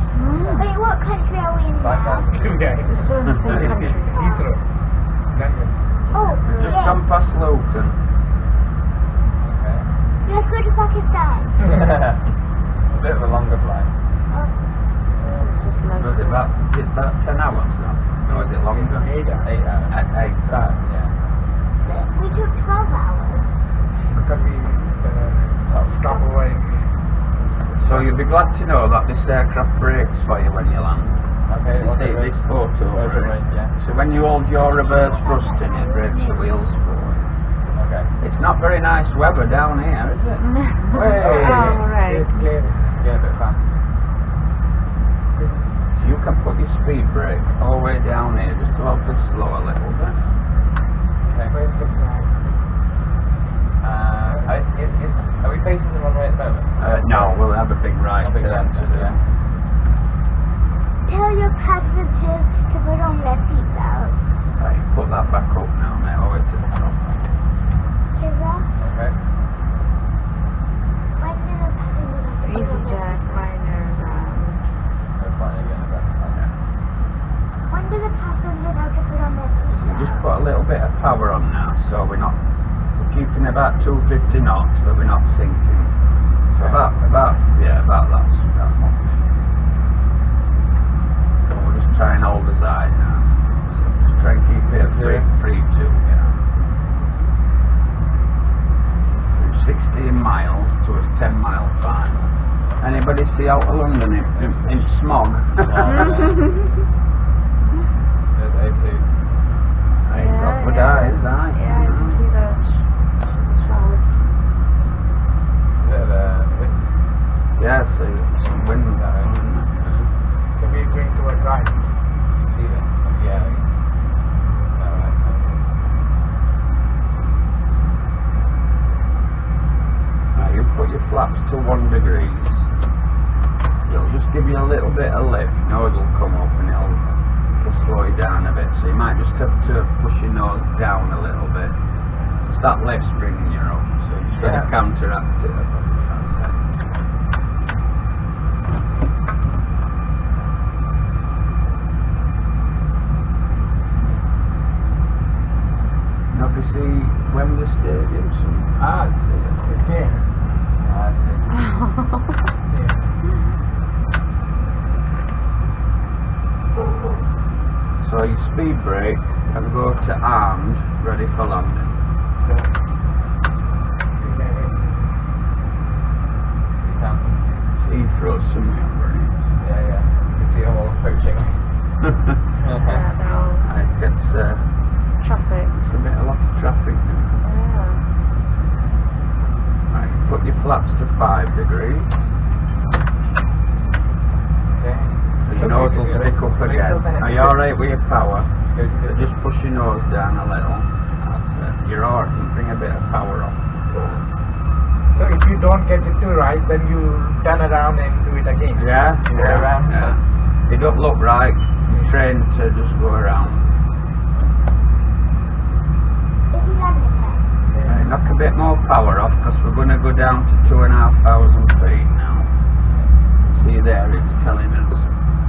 [SPEAKER 3] Wait, what country are we in now?
[SPEAKER 2] Yeah.
[SPEAKER 4] It's still in the same country.
[SPEAKER 2] Heathrow. London.
[SPEAKER 3] Oh,
[SPEAKER 1] Just
[SPEAKER 3] yeah.
[SPEAKER 1] come past Luton.
[SPEAKER 3] Let's go to Pakistan.
[SPEAKER 5] A bit of a longer flight.
[SPEAKER 1] Was it about 10 hours now? Or is it longer?
[SPEAKER 2] 8 hours.
[SPEAKER 5] 8 hours.
[SPEAKER 1] At 8 hours.
[SPEAKER 5] Yeah.
[SPEAKER 3] We took 12 hours.
[SPEAKER 2] Because we stop over in
[SPEAKER 1] So you'll be glad to know that this aircraft brakes for you when you land.
[SPEAKER 5] Okay, what's it?
[SPEAKER 1] This auto brake.
[SPEAKER 5] Yeah.
[SPEAKER 1] So when you hold your reverse thrust in, it brakes the wheels forward.
[SPEAKER 5] Okay.
[SPEAKER 1] It's not very nice weather down here, is it?
[SPEAKER 4] Oh, right.
[SPEAKER 2] It's clear.
[SPEAKER 5] Yeah, a bit fast.
[SPEAKER 1] You can put your speed brake all the way down here, just to help it slow a little bit.
[SPEAKER 5] Okay.
[SPEAKER 2] Where's the flag?
[SPEAKER 5] Are we facing the runway at the moment?
[SPEAKER 1] No, we'll have a big right
[SPEAKER 5] Big
[SPEAKER 1] turn to do.
[SPEAKER 5] yeah.
[SPEAKER 3] Tell your passengers to put on their seatbelts.
[SPEAKER 1] Right, put that back up now, mate, over to the top.
[SPEAKER 3] Kira,
[SPEAKER 5] Okay.
[SPEAKER 3] when do the passengers have to put on
[SPEAKER 4] Easy
[SPEAKER 3] their
[SPEAKER 4] Jack, Minor,
[SPEAKER 5] We're flying again a bit. Okay.
[SPEAKER 3] When do the passengers have to put on their
[SPEAKER 1] You
[SPEAKER 3] seatbelts?
[SPEAKER 1] just put a little bit of power on now, so we're keeping about 250 knots, but we're not sinking. So about that much. So we'll just try and hold the side now. So just try and keep it at 3.2, yeah. 16 miles to a 10-mile final. Anybody see out of London in smog?
[SPEAKER 5] There's A2.
[SPEAKER 1] Ain't got good eyes, aye.
[SPEAKER 4] Yeah, I can see those.
[SPEAKER 5] Bit of a wind.
[SPEAKER 1] Yeah, see, some wind going.
[SPEAKER 2] So we're going toward right.
[SPEAKER 5] Even. Yeah. Alright.
[SPEAKER 1] Now you put your flaps to 1 degree. It'll just give you a little bit of lift. Nose will come up and it'll slow you down a bit. So you might just have to push your nose down a little bit. It's that lift's bringing you up. So you just got to counteract it. Now you see Wembley Stadium.
[SPEAKER 2] It's here.
[SPEAKER 1] So your speed brake can go to armed, ready for landing. Heathrow somewhere, right?
[SPEAKER 5] Yeah. You can see them all approaching.
[SPEAKER 4] Yeah, they're all
[SPEAKER 1] I think it's
[SPEAKER 4] traffic.
[SPEAKER 1] a lot of traffic now.
[SPEAKER 4] Yeah.
[SPEAKER 1] Right, put your flaps to 5 degrees.
[SPEAKER 5] Okay.
[SPEAKER 1] So your nose will pick up again. Are you alright with your power? So just push your nose down a little. That's it. You're alright, you bring a bit of power on.
[SPEAKER 2] So if you don't get it to right, then you turn around and do it again.
[SPEAKER 1] Yeah?
[SPEAKER 5] Go around.
[SPEAKER 1] Yeah. It don't look right. You're trained to just go around.
[SPEAKER 3] If you land it then.
[SPEAKER 1] Right, knock a bit more power off because we're going to go down to 2,500 feet now. See there, it's telling us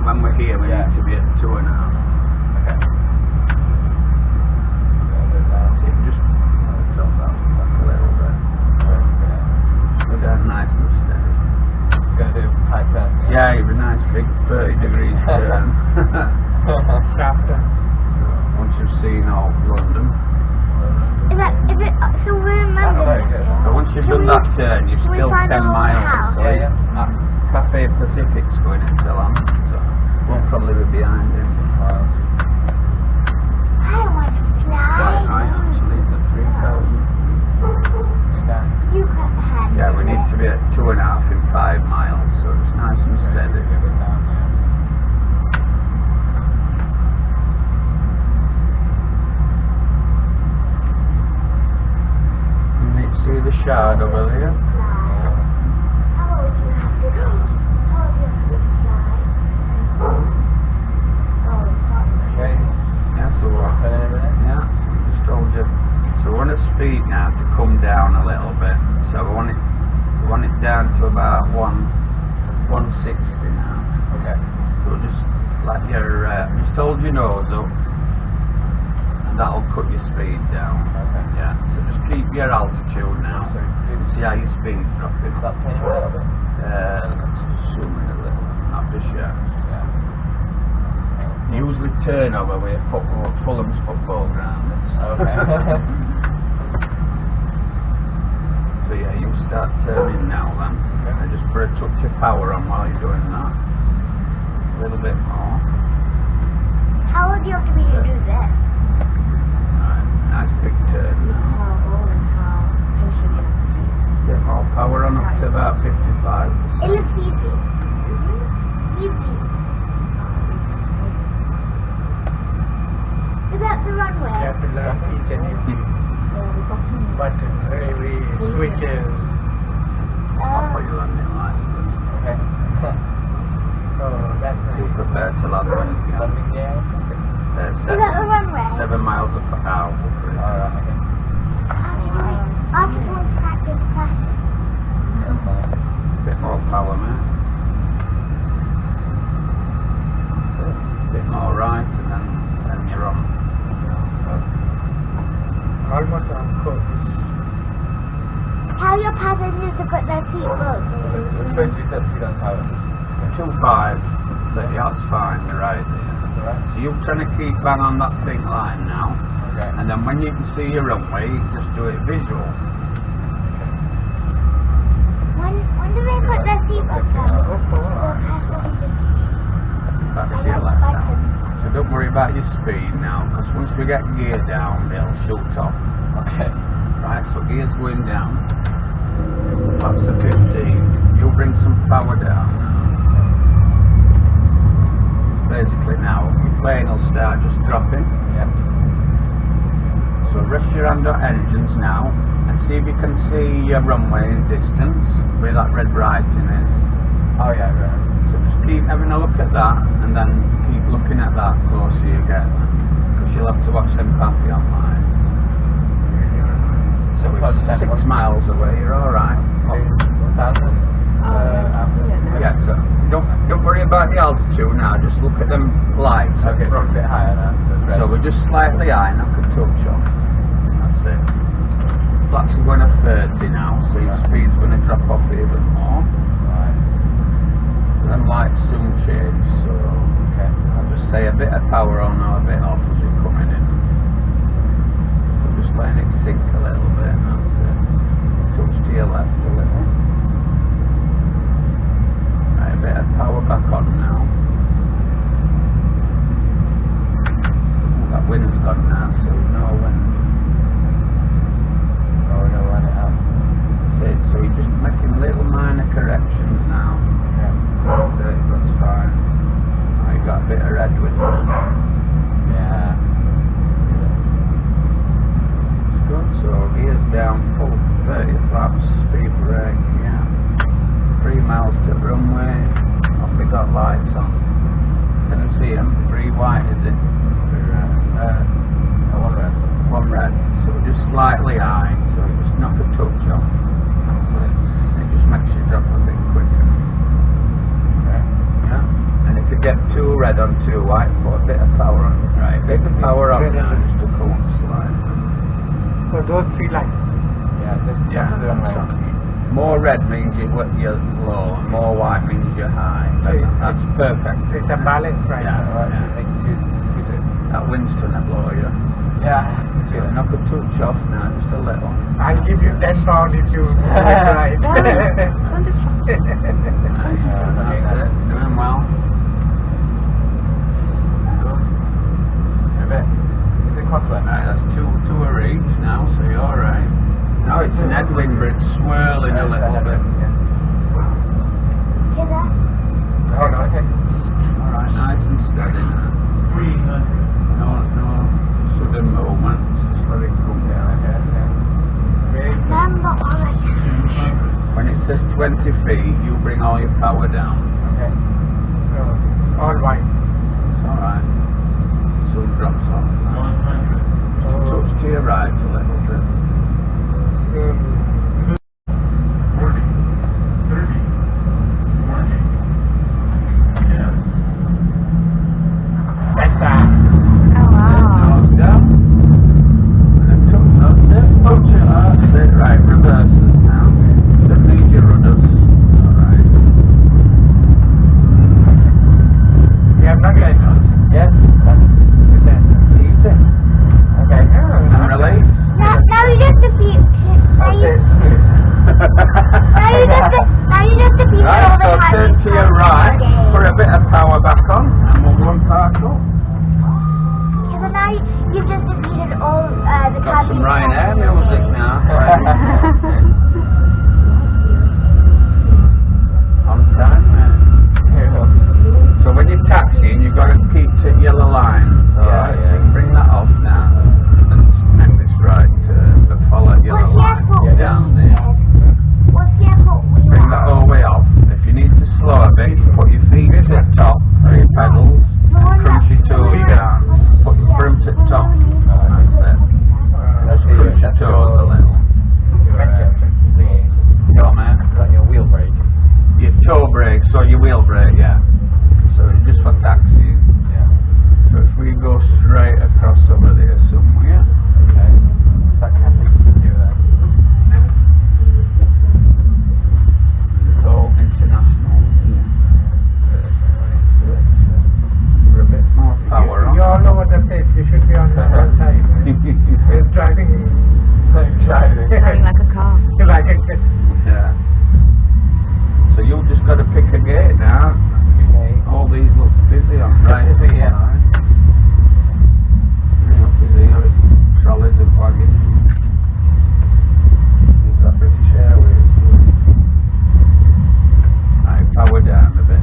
[SPEAKER 1] when we're here we need to be at 2.5.
[SPEAKER 5] Okay.
[SPEAKER 1] So you can just drop that back a little bit. Go down nice and steady.
[SPEAKER 5] Going to do high turn.
[SPEAKER 1] Yeah, it'd be nice big 30 degrees turn.
[SPEAKER 2] After.
[SPEAKER 1] Once you've seen all London.
[SPEAKER 3] So we're in London.
[SPEAKER 1] So once you've done that turn, you're
[SPEAKER 3] Can we
[SPEAKER 1] still 10
[SPEAKER 3] find our
[SPEAKER 1] miles.
[SPEAKER 3] house?
[SPEAKER 1] So Cafe Pacific's going into land. So we'll probably be behind him.
[SPEAKER 3] I want to fly.
[SPEAKER 1] Right, actually, the 3,000.
[SPEAKER 3] You got the hand.
[SPEAKER 1] Yeah, we need to be at 2.5 in 5 miles, so it's nice and steady. You see the shard over there?
[SPEAKER 3] How would you have to go? How would you have to fly? Oh, sorry.
[SPEAKER 1] Yeah, so yeah, just told you. So we want the speed now to come down a little bit. So we want it down to about 160 now.
[SPEAKER 5] Okay.
[SPEAKER 1] So just let your just hold your nose up, and that'll cut your speed down.
[SPEAKER 5] Okay.
[SPEAKER 1] Yeah. So just keep your altitude now.
[SPEAKER 5] So
[SPEAKER 1] See how your speed's dropping.
[SPEAKER 5] is that changed a little bit?
[SPEAKER 1] Let's zoom in a little. Not just yet.
[SPEAKER 5] Yeah.
[SPEAKER 1] Usually turn over where Fulham's football ground is.
[SPEAKER 5] Okay.
[SPEAKER 1] So yeah, you start turning now then.
[SPEAKER 5] Okay.
[SPEAKER 1] just put a touch of power on while you're doing that. A little bit more.
[SPEAKER 3] How old do you have to be to do this?
[SPEAKER 1] Right, nice big turn now.
[SPEAKER 4] How old and how patient you have to be.
[SPEAKER 1] Bit more power on up to about 55.
[SPEAKER 3] It looks easy. Easy. Is that the runway?
[SPEAKER 2] You have to learn each and every button, every switches.
[SPEAKER 1] I'll put your landing lights.
[SPEAKER 5] Okay.
[SPEAKER 2] Oh, that's
[SPEAKER 1] You
[SPEAKER 2] nice.
[SPEAKER 1] prepare to land when you can.
[SPEAKER 5] Landing gear.
[SPEAKER 3] Is that the runway?
[SPEAKER 1] 7 miles per hour.
[SPEAKER 5] Alright, okay.
[SPEAKER 3] After doing practice classes.
[SPEAKER 1] Bit more power, man. Bit more right, and then you're on.
[SPEAKER 2] Almost on course.
[SPEAKER 3] Tell your passengers to put their seatbelts
[SPEAKER 5] Which way do you set seat on power?
[SPEAKER 1] 2.5. That's fine. You're right there.
[SPEAKER 5] Alright.
[SPEAKER 1] So you're trying to keep bang on that pink line now,
[SPEAKER 5] Okay.
[SPEAKER 1] and then when you can see your runway, just do it visual.
[SPEAKER 3] When do they put their seatbelts on?
[SPEAKER 1] Back to your left now. So don't worry about your speed now, because once we get gear down, they'll shoot off.
[SPEAKER 5] Okay.
[SPEAKER 1] Right, so gear's going down. That's the 15. You'll bring some power down now. Basically now, your plane will start just dropping.
[SPEAKER 5] Yep.
[SPEAKER 1] So rest your hand on engines now, and see if you can see your runway in distance, where that red writing is.
[SPEAKER 5] Oh yeah, right.
[SPEAKER 1] So just keep having a look at that, and then keep looking at that closer you get, because you'll have to watch them Papillon lines. So it's 6 miles away, you're alright.
[SPEAKER 5] 1,000?
[SPEAKER 1] Yeah, so don't worry about the altitude now, just look at them lights.
[SPEAKER 5] Okay, so a bit higher now.
[SPEAKER 1] So we're just slightly high, knock a touch off. That's it. Flaps are going to 30 now, so your speed's going to drop off even more.
[SPEAKER 5] Right.
[SPEAKER 1] Then lights soon change, so
[SPEAKER 5] Okay.
[SPEAKER 1] I'll just say a bit of power on or a bit off as you're coming in. So just letting it sink a little bit, that's it. Touch to your left a little. Right, a bit of power back on now. That wind's gone now, so no wind.
[SPEAKER 5] Oh, we're gonna run it out.
[SPEAKER 1] So you're just making little minor corrections now.
[SPEAKER 5] Okay.
[SPEAKER 1] That's fine. Oh, you got a bit of red with it.
[SPEAKER 5] Yeah.
[SPEAKER 1] It's good, so gears down, full 30 flaps, speed brake, yeah. 3 miles to runway. Off we got lights on. Can you see them? 3 white, is it?
[SPEAKER 5] One red.
[SPEAKER 1] 1 red. So just slightly high, so you just knock a touch off. That's it. It just makes you drop a bit quicker.
[SPEAKER 5] Okay.
[SPEAKER 1] Yeah. And if you get 2 red on 2 white, put a bit of power on it. Right, bit of power on now, just to cool slide.
[SPEAKER 2] So those 3 lines.
[SPEAKER 5] Yeah, this
[SPEAKER 1] Yeah.
[SPEAKER 5] is the runway.
[SPEAKER 1] More red means you're low, and more white means you're high. That's perfect.
[SPEAKER 2] It's a balance right
[SPEAKER 1] Yeah.
[SPEAKER 2] now.
[SPEAKER 5] Alright, make two.
[SPEAKER 1] That wind's gonna blow you.
[SPEAKER 5] Yeah.
[SPEAKER 1] So knock a touch off now, just a little.
[SPEAKER 2] I'll give you 10 pounds if you do it right.
[SPEAKER 1] That's it. Doing well. Good.
[SPEAKER 5] A bit. Is it crosswind?
[SPEAKER 1] Right, that's two a each now, so you're alright. Now it's an headwind, but it's swirling a little bit.
[SPEAKER 3] Hear that?
[SPEAKER 5] Oh, no, okay.
[SPEAKER 1] Alright, nice and steady now. No sudden movement, just let it come down.
[SPEAKER 5] Okay.
[SPEAKER 3] Remember all the time.
[SPEAKER 1] When it says 20 feet, you bring all your power down.
[SPEAKER 5] Okay.
[SPEAKER 2] So, all white.
[SPEAKER 1] It's alright. So it drops off. Touch to your right a little bit.
[SPEAKER 2] That's
[SPEAKER 4] Oh wow.
[SPEAKER 1] Nose down. And then touch it. That's it. Right, reverse this now. Don't need your rudders. Alright.
[SPEAKER 2] we have
[SPEAKER 3] You've just defeated all the
[SPEAKER 1] Got some
[SPEAKER 3] turbulent
[SPEAKER 1] Ryanair
[SPEAKER 3] forces.
[SPEAKER 1] music now. On time, man. So when you're taxiing, you've got to keep to yellow line. So you can bring that off now and make this right turn, but follow yellow line. Get down there.
[SPEAKER 3] What's the airport we
[SPEAKER 1] Bring that all the way off. If you need to slow a bit, put your feet to the top or your pedals and crunch your toes down. Put your front at the top. That's it. Just crunch your toes a little. You know, man.
[SPEAKER 5] Your wheel brake.
[SPEAKER 1] Your toe brake, so your wheel brake, yeah. So it's just for taxiing.
[SPEAKER 5] Yeah.
[SPEAKER 1] So if we go straight across over there somewhere.
[SPEAKER 5] Okay. That can't do that.
[SPEAKER 1] It's all international. For a bit more power
[SPEAKER 2] You
[SPEAKER 1] on.
[SPEAKER 2] all over the place. You should be on the other side. It's driving.
[SPEAKER 4] Driving like a car.
[SPEAKER 2] Like it.
[SPEAKER 1] Yeah. So you've just got to pick a gate now.
[SPEAKER 5] Okay.
[SPEAKER 1] All these look busy on right.
[SPEAKER 5] Yeah.
[SPEAKER 1] Busy trolleys and wagons. You've got British Airways. Right, power down a bit.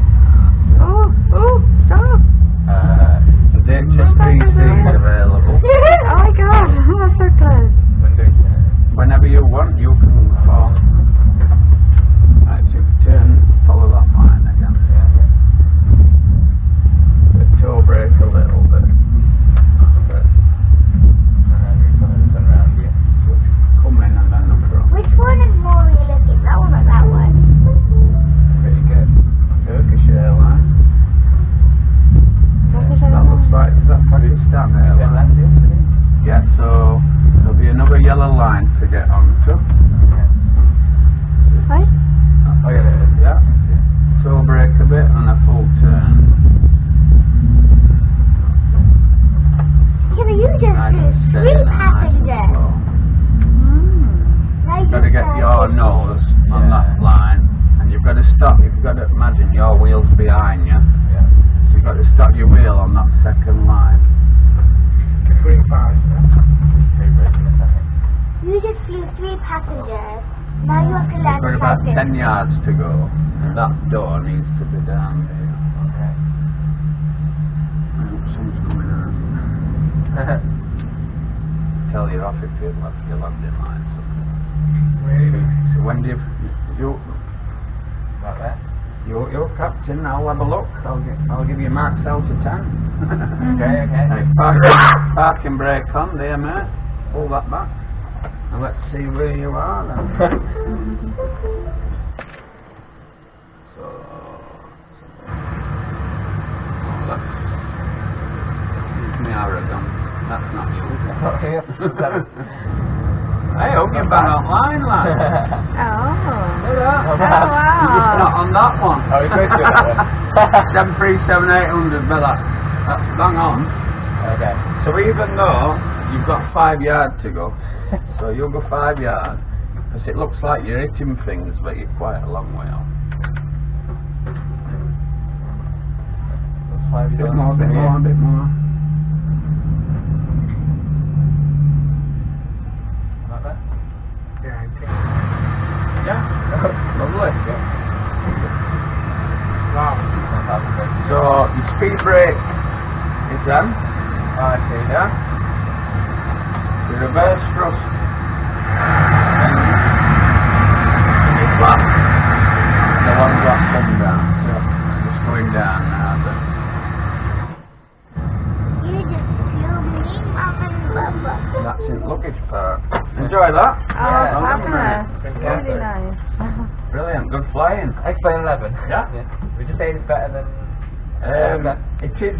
[SPEAKER 4] Oh, stop.
[SPEAKER 1] The HSBC is available.
[SPEAKER 4] Oh my god, that's so close.
[SPEAKER 1] Whenever you want, you can fall. Right, so you turn, follow that line again. The toe brake a little bit. Come in and then look around.
[SPEAKER 3] Which one is more realistic? That one or that one?
[SPEAKER 1] Pretty good. Turkish Airlines. That looks like, is that Pakistan Airlines? Yeah, so there'll be another yellow line to get onto.
[SPEAKER 4] Right?
[SPEAKER 5] Oh yeah, there it is.
[SPEAKER 1] Yeah. Toe brake a bit and a full turn.
[SPEAKER 3] Yeah, but you just do 3 passengers. Now you
[SPEAKER 1] You've got to get your nose on that line, and you've got to stop. You've got to imagine your wheel's behind you,
[SPEAKER 5] Yeah.
[SPEAKER 1] so you've got to stop your wheel on that second line.
[SPEAKER 2] Keep going fast.
[SPEAKER 3] You just flew 3 passengers. Now you have to learn
[SPEAKER 1] You've got
[SPEAKER 3] to
[SPEAKER 1] about
[SPEAKER 3] fly
[SPEAKER 1] 10 yards to go, and that door needs to be down there.
[SPEAKER 5] Okay.
[SPEAKER 1] Someone's coming out. Tell you off if you've left your landing line.
[SPEAKER 2] Really?
[SPEAKER 1] So when do you
[SPEAKER 5] Like that.
[SPEAKER 1] you're captain, I'll have a look. I'll give you marks out of 10.
[SPEAKER 5] Okay.
[SPEAKER 1] Hey, parking brake on there, mate. Pull that back. And let's see where you are then. So that's me arrogant. That's not you. Hey, hope you're bang on line, lad.
[SPEAKER 4] Oh.
[SPEAKER 1] Look at that.
[SPEAKER 4] Oh,
[SPEAKER 1] You're just not
[SPEAKER 4] wow.
[SPEAKER 1] on that one.
[SPEAKER 5] Oh, you're supposed to do that one.
[SPEAKER 1] 737-800, but that's bang on.
[SPEAKER 5] Okay.
[SPEAKER 1] So even though you've got 5 yards to go, so you'll go 5 yards, because it looks like you're hitting things, but you're quite a long way off.
[SPEAKER 5] That's 5
[SPEAKER 1] Bit more.
[SPEAKER 5] Like that?
[SPEAKER 2] Yeah, I think.
[SPEAKER 1] Yeah, lovely.
[SPEAKER 2] Wow.
[SPEAKER 1] So your speed brake is done.
[SPEAKER 5] Oh, I see.
[SPEAKER 1] Yeah. The reverse thrust. And your flap. The one flap come down. So it's going down now. But
[SPEAKER 3] You just flew me, Mum and Papa.
[SPEAKER 1] that's in luggage part. Enjoy that.
[SPEAKER 4] Oh, fabulous. Really nice.
[SPEAKER 1] Brilliant. Good flying.
[SPEAKER 5] Xplane 11.
[SPEAKER 1] Yeah.
[SPEAKER 5] Would you say it's better than...
[SPEAKER 1] It is.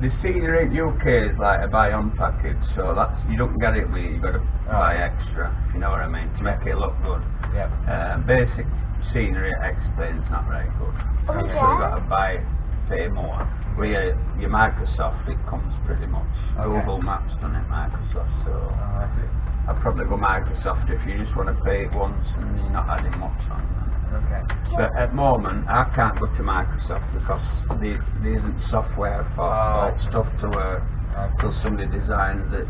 [SPEAKER 1] The senior in UK is like a buy-on package, so that's you don't get it with. You got to buy extra. If you know what I mean, to make it look good.
[SPEAKER 5] Yeah.
[SPEAKER 1] Basic scenery Xplane's not very good, so
[SPEAKER 3] Okay.
[SPEAKER 1] you've got to pay more. With your Microsoft, it comes pretty much.
[SPEAKER 5] Okay.
[SPEAKER 1] Google Maps done it Microsoft, so
[SPEAKER 5] Oh, I see.
[SPEAKER 1] I'd probably go Microsoft if you just want to pay it once and you're not adding much on.
[SPEAKER 5] Okay.
[SPEAKER 1] But at the moment, I can't go to Microsoft because there isn't software for stuff to work. Until somebody designs it.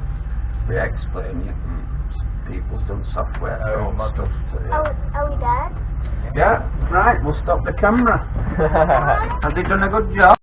[SPEAKER 1] We explain it. People's done software for all stuff.
[SPEAKER 3] Are we dead?
[SPEAKER 1] Yeah, right, we'll stop the camera. Has he done a good job?